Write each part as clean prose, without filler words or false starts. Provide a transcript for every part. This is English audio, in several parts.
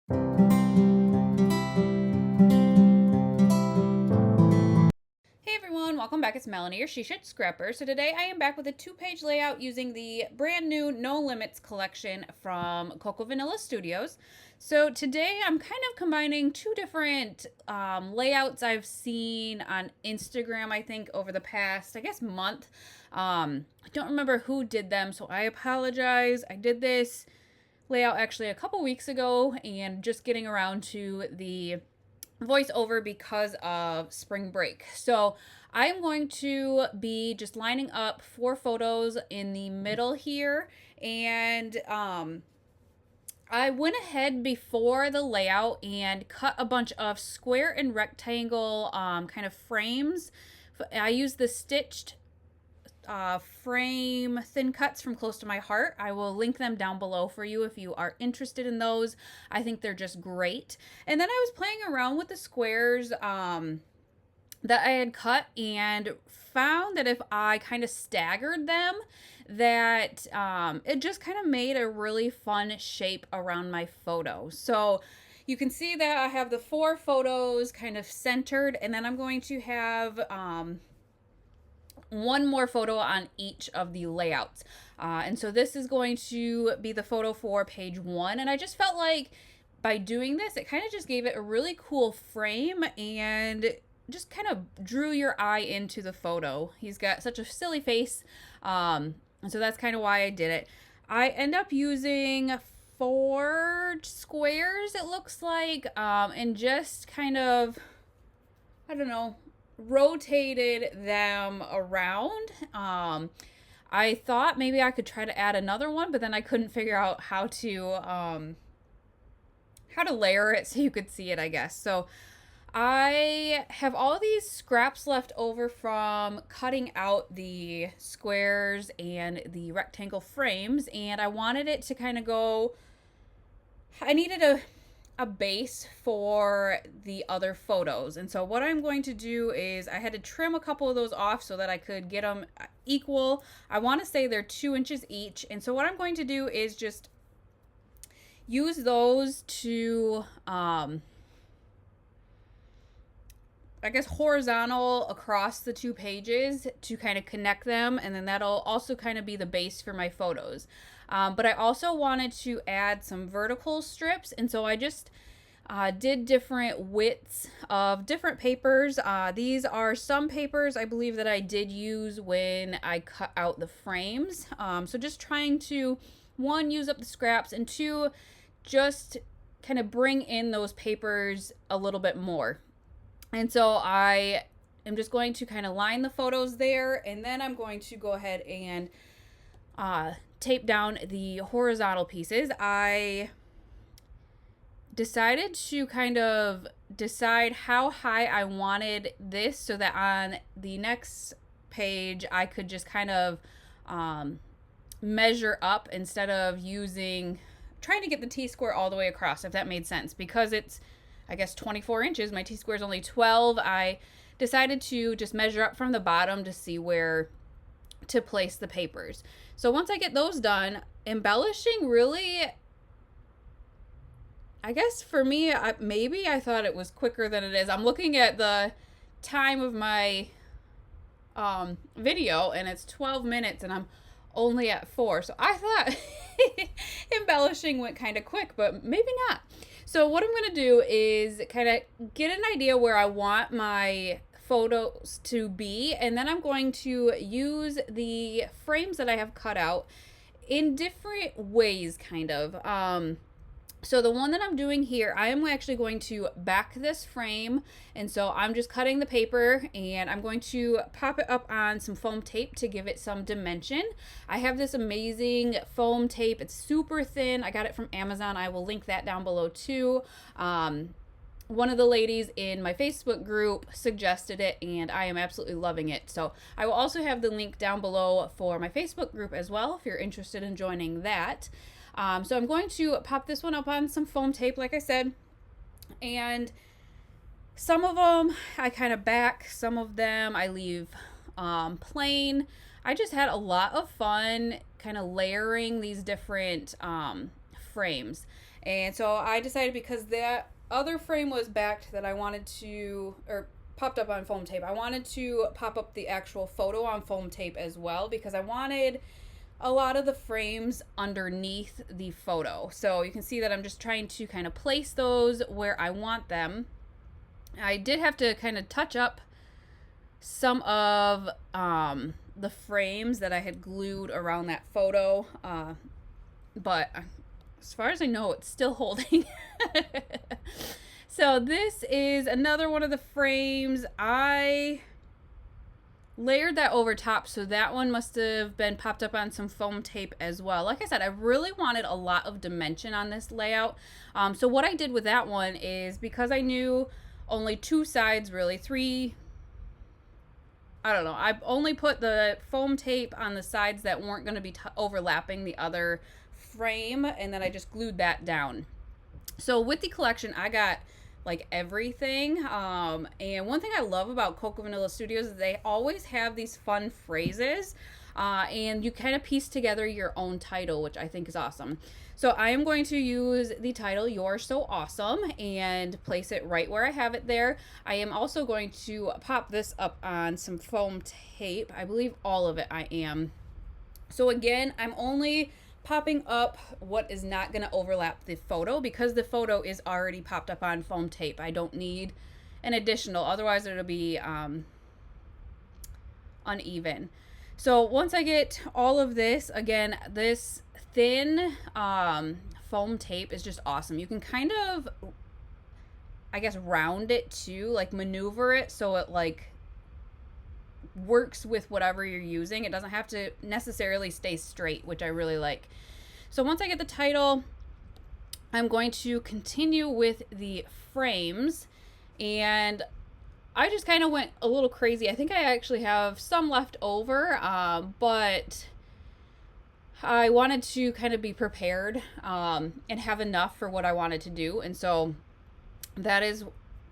Hey everyone, welcome back. It's Melanie, your She Should Scrapper. So today I am back with a 2-page layout using the brand new No Limits collection from Coco Vanilla Studios. So today I'm kind of combining two different layouts I've seen on Instagram, I think, over the past, I guess, month. I don't remember who did them, so I apologize. I did this layout actually a couple weeks ago and just getting around to the voiceover because of spring break. So I'm going to be just lining up 4 photos in the middle here, and I went ahead before the layout and cut a bunch of square and rectangle kind of frames. I used the stitched frame thin cuts from Close to My Heart. I will link them down below for you if you are interested in those. I think they're just great. And then I was playing around with the squares that I had cut and found that if I kind of staggered them, that it just kind of made a really fun shape around my photo. So you can see that I have the 4 photos kind of centered, and then I'm going to have one more photo on each of the layouts. And so this is going to be the photo for page 1. And I just felt like by doing this, it kind of just gave it a really cool frame and just kind of drew your eye into the photo. He's got such a silly face. And so that's kind of why I did it. I end up using 4 squares, it looks like, and just kind of, I don't know, rotated them around. I thought maybe I could try to add another one, but then I couldn't figure out how to layer it so you could see it, I guess. So I have all these scraps left over from cutting out the squares and the rectangle frames, and I wanted it to kind of go, I needed a base for the other photos. And so what I'm going to do is I had to trim a couple of those off so that I could get them equal. I want to say they're 2 inches each. And so what I'm going to do is just use those to, I guess, horizontal across the 2 pages to kind of connect them. And then that'll also kind of be the base for my photos. But I also wanted to add some vertical strips, and so I just did different widths of different papers. These are some papers I believe that I did use when I cut out the frames. So just trying to, 1, use up the scraps, and 2, just kind of bring in those papers a little bit more. And so I am just going to kind of line the photos there, and then I'm going to go ahead and tape down the horizontal pieces. I decided to kind of decide how high I wanted this so that on the next page I could just kind of measure up instead of trying to get the T-square all the way across, if that made sense. Because it's, I guess, 24 inches, my T-square is only 12. I decided to just measure up from the bottom to see where to place the papers. So once I get those done, embellishing really, I guess for me, maybe I thought it was quicker than it is. I'm looking at the time of my video, and it's 12 minutes, and I'm only at 4. So I thought embellishing went kind of quick, but maybe not. So what I'm going to do is kind of get an idea where I want my photos to be, and then I'm going to use the frames that I have cut out in different ways, kind of. So the one that I'm doing here, I am actually going to back this frame, and so I'm just cutting the paper and I'm going to pop it up on some foam tape to give it some dimension. I have this amazing foam tape. It's super thin. I got it from Amazon. I will link that down below too. One of the ladies in my Facebook group suggested it, and I am absolutely loving it. So I will also have the link down below for my Facebook group as well if you're interested in joining that. So I'm going to pop this one up on some foam tape, like I said, and some of them I kind of back, some of them I leave plain. I just had a lot of fun kind of layering these different frames. And so I decided, because that other frame was backed, that I wanted to, or popped up on foam tape, I wanted to pop up the actual photo on foam tape as well, because I wanted a lot of the frames underneath the photo. So you can see that I'm just trying to kind of place those where I want them. I did have to kind of touch up some of the frames that I had glued around that photo, but as far as I know, it's still holding. So this is another one of the frames. I layered that over top, so that one must have been popped up on some foam tape as well. Like I said, I really wanted a lot of dimension on this layout. So what I did with that one is, because I knew only two sides, really three, I don't know, I only put the foam tape on the sides that weren't going to be overlapping the other frame, and then I just glued that down. So with the collection, I got like everything. And one thing I love about Cocoa Vanilla Studios is they always have these fun phrases, and you kind of piece together your own title, which I think is awesome. So I am going to use the title "You're So Awesome" and place it right where I have it there. I am also going to pop this up on some foam tape. I believe all of it I am. So again, I'm only popping up what is not going to overlap the photo, because the photo is already popped up on foam tape. I don't need an additional, otherwise it'll be uneven. So once I get all of this, again, this thin foam tape is just awesome. You can kind of, I guess, round it too, like maneuver it so it like works with whatever you're using. It doesn't have to necessarily stay straight, which I really like. So once I get the title, I'm going to continue with the frames, and I just kind of went a little crazy. I think I actually have some left over, but I wanted to kind of be prepared and have enough for what I wanted to do. And so that is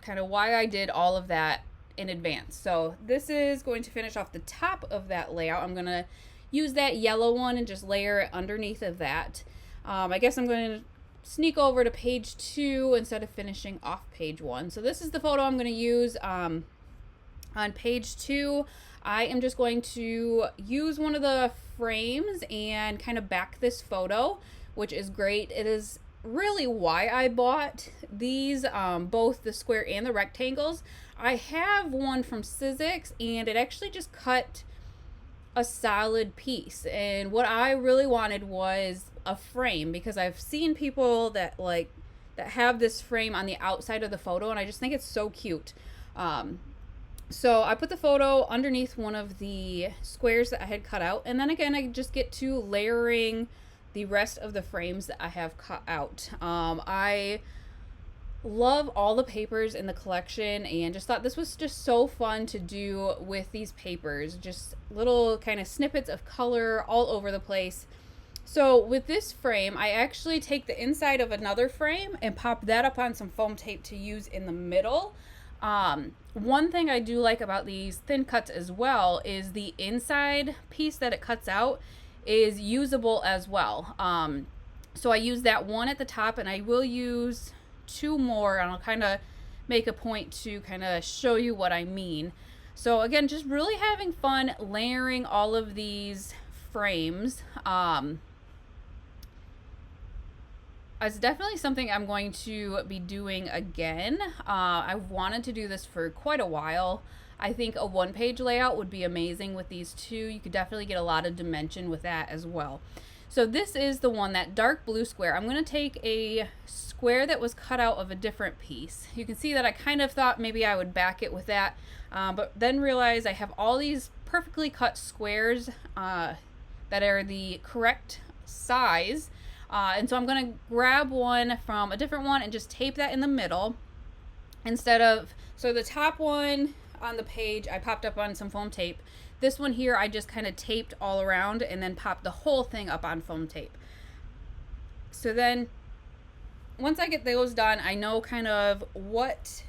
kind of why I did all of that in advance. So this is going to finish off the top of that layout. I'm going to use that yellow one and just layer it underneath of that. I guess I'm going to sneak over to page 2 instead of finishing off page 1. So this is the photo I'm going to use on page 2. I am just going to use one of the frames and kind of back this photo, which is great. It is really why I bought these, both the square and the rectangles. I have one from Sizzix, and it actually just cut a solid piece, and what I really wanted was a frame, because I've seen people that have this frame on the outside of the photo, and I just think it's so cute. So I put the photo underneath one of the squares that I had cut out, and then again I just get to layering the rest of the frames that I have cut out. I love all the papers in the collection, and just thought this was just so fun to do with these papers, just little kind of snippets of color all over the place. So with this frame, I actually take the inside of another frame and pop that up on some foam tape to use in the middle. One thing I do like about these thin cuts as well is the inside piece that it cuts out is usable as well. So I use that one at the top, and I will use 2 more, and I'll kind of make a point to kind of show you what I mean. So again, just really having fun layering all of these frames. It's definitely something I'm going to be doing again. I've wanted to do this for quite a while. I think a 1-page layout would be amazing with these 2. You could definitely get a lot of dimension with that as well. So this is the one, that dark blue square. I'm going to take a square that was cut out of a different piece. You can see that I kind of thought maybe I would back it with that, but then realized I have all these perfectly cut squares that are the correct size. And so I'm going to grab one from a different one and just tape that in the middle instead of, so the top one on the page I popped up on some foam tape. This one here I just kind of taped all around and then popped the whole thing up on foam tape. So then once I get those done, I know kind of what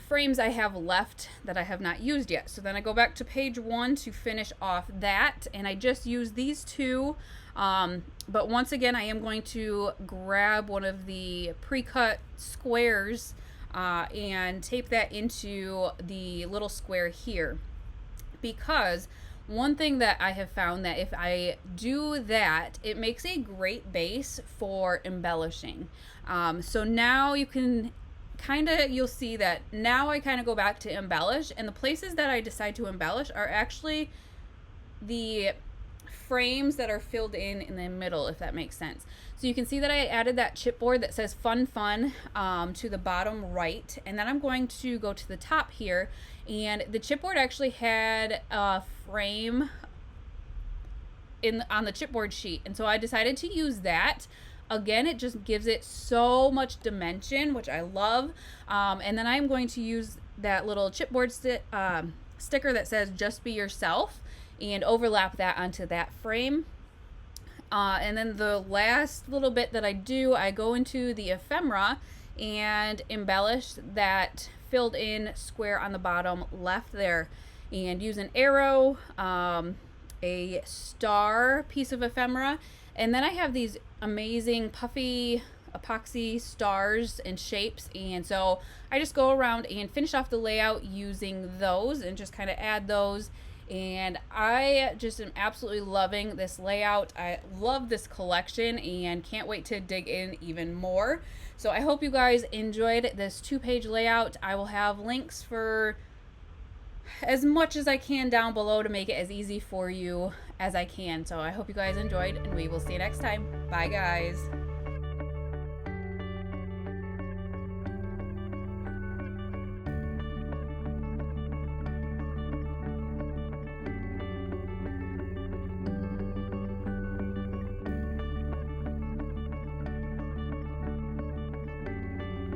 frames I have left that I have not used yet. So then I go back to page 1 to finish off that, and I just use these two. But once again, I am going to grab one of the pre-cut squares and tape that into the little square here, because one thing that I have found that if I do that, it makes a great base for embellishing. So now you can you'll see that now I kind of go back to embellish, and the places that I decide to embellish are actually the frames that are filled in the middle, if that makes sense. So you can see that I added that chipboard that says fun to the bottom right, and then I'm going to go to the top here, and the chipboard actually had a frame on the chipboard sheet, and so I decided to use that. Again, it just gives it so much dimension, which I love. And then I'm going to use that little chipboard sticker that says just be yourself and overlap that onto that frame. And then the last little bit that I do, I go into the ephemera and embellish that filled in square on the bottom left there, and use an arrow, a star piece of ephemera, and then I have these amazing puffy epoxy stars and shapes, and so I just go around and finish off the layout using those and just kind of add those. And I just am absolutely loving this layout. I love this collection and can't wait to dig in even more. So I hope you guys enjoyed this 2-page layout. I will have links for as much as I can down below to make it as easy for you as I can. So I hope you guys enjoyed, and we will see you next time. Bye guys.